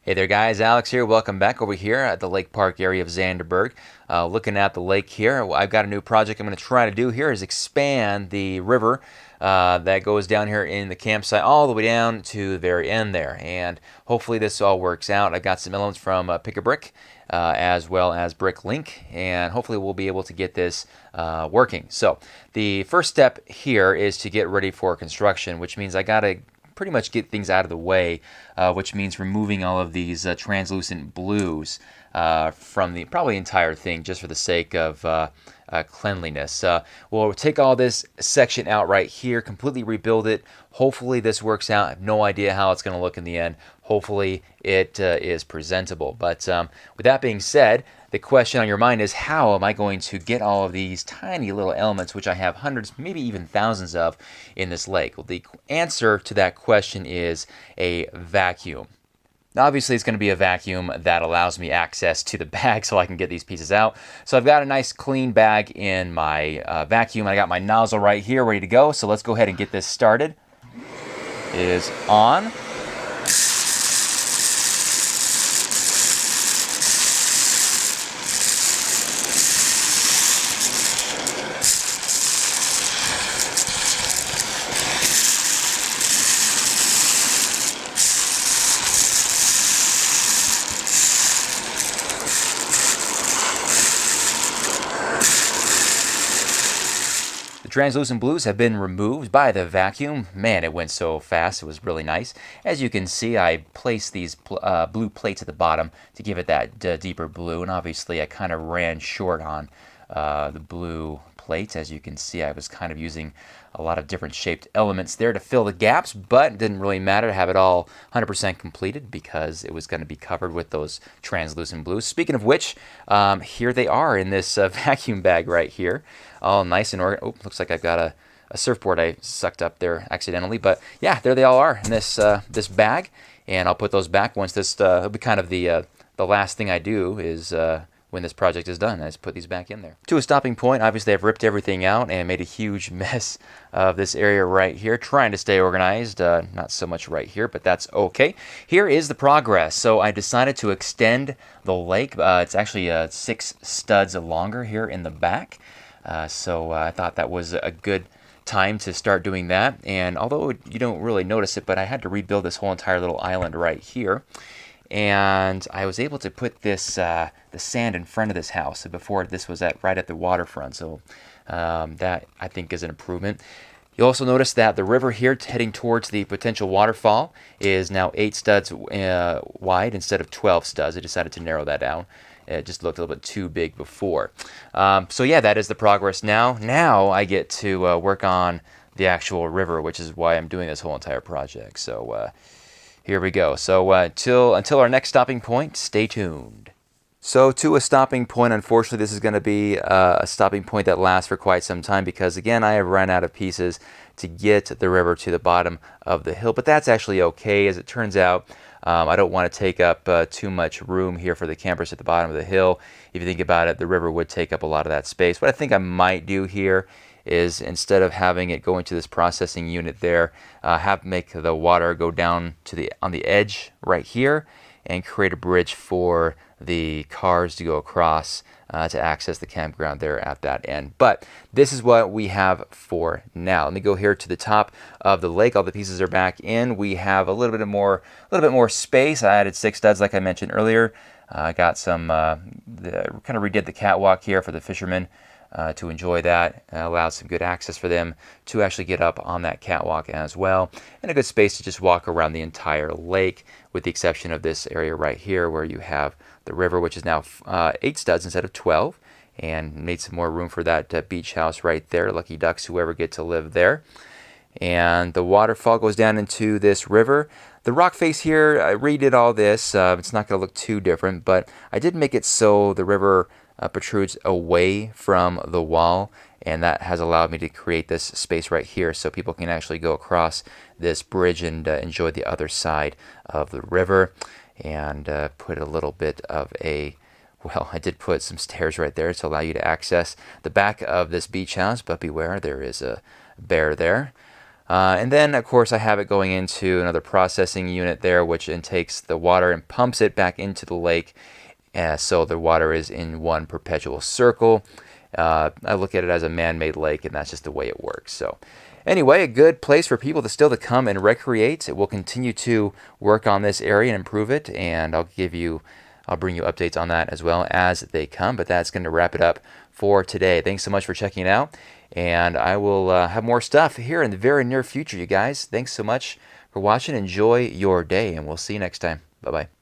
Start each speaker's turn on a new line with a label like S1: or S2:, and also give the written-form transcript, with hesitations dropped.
S1: Hey there guys, Alex here. Welcome back over here at the Lake Park area of Zanderberg. Looking at the lake here, I've got a new project I'm going to try to do here is expand the river that goes down here in the campsite all the way down to the very end there. And hopefully this all works out. I've got some elements from Pick a Brick as well as Brick Link, and hopefully we'll be able to get this working. So the first step here is to get ready for construction, which means I got to pretty much get things out of the way, which means removing all of these translucent blues from the probably entire thing just for the sake of cleanliness. We'll take all this section out right here, completely rebuild it. Hopefully this works out. I have no idea how it's going to look in the end. Hopefully it is presentable. But with that being said, the question on your mind is, how am I going to get all of these tiny little elements, which I have hundreds, maybe even thousands of in this lake? Well, the answer to that question is a vacuum. Now, obviously, it's going to be a vacuum that allows me access to the bag so I can get these pieces out. So I've got a nice clean bag in my vacuum. I got my nozzle right here ready to go. So let's go ahead and get this started. It is on. The translucent blues have been removed by the vacuum. Man, it went so fast. It was really nice. As you can see, I placed these blue plates at the bottom to give it that deeper blue, and obviously I kind of ran short on the blue plates. As you can see, I was kind of using a lot of different shaped elements there to fill the gaps, but it didn't really matter to have it all 100% completed because it was going to be covered with those translucent blues. Speaking of which, here they are in this vacuum bag right here, all nice and organized. Oh, looks like I've got a surfboard I sucked up there accidentally, but yeah, there they all are in this this bag, and I'll put those back once this. It'll be kind of the last thing I do is. When this project is done, I just put these back in there. To a stopping point, obviously I've ripped everything out and made a huge mess of this area right here, trying to stay organized. Not so much right here, but that's okay. Here is the progress. So I decided to extend the lake. It's actually 6 studs longer here in the back. So I thought that was a good time to start doing that. And although you don't really notice it, but I had to rebuild this whole entire little island right here. And I was able to put this the sand in front of this house. Before, this was right at the waterfront, so that I think is an improvement. You'll also notice that the river here heading towards the potential waterfall is now 8 studs wide instead of 12 studs. I decided to narrow that down. It just looked a little bit too big before. So yeah, that is the progress now. Now I get to work on the actual river, which is why I'm doing this whole entire project. So here we go. So until our next stopping point, stay tuned. So to a stopping point, unfortunately, this is going to be a stopping point that lasts for quite some time because, again, I have run out of pieces to get the river to the bottom of the hill. But that's actually okay. As it turns out, I don't want to take up too much room here for the campers at the bottom of the hill. If you think about it, the river would take up a lot of that space. What I think I might do here is, instead of having it go into this processing unit there, make the water go down to on the edge right here and create a bridge for the cars to go across to access the campground there at that end. But this is what we have for now. Let me go here to the top of the lake. All the pieces are back in. We have a little bit more space. I added 6 studs like I mentioned earlier. I got some kind of redid the catwalk here for the fishermen to enjoy that. Allowed some good access for them to actually get up on that catwalk as well, and a good space to just walk around the entire lake, with the exception of this area right here where you have the river, which is now 8 studs instead of 12, and made some more room for that beach house right there. Lucky ducks, whoever get to live there. And the waterfall goes down into this river. The rock face here, I redid all this. It's not going to look too different, but I did make it so the river protrudes away from the wall, and that has allowed me to create this space right here so people can actually go across this bridge and enjoy the other side of the river. And put a little bit of I did put some stairs right there to allow you to access the back of this beach house, but beware, there is a bear there. And then, of course, I have it going into another processing unit there, which then takes the water and pumps it back into the lake. So the water is in one perpetual circle. I look at it as a man-made lake, and that's just the way it works. So anyway, a good place for people to come and recreate. We'll continue to work on this area and improve it, and I'll bring you updates on that as well as they come. But that's going to wrap it up for today. Thanks so much for checking it out, and I will have more stuff here in the very near future, you guys. Thanks so much for watching. Enjoy your day, and we'll see you next time. Bye-bye.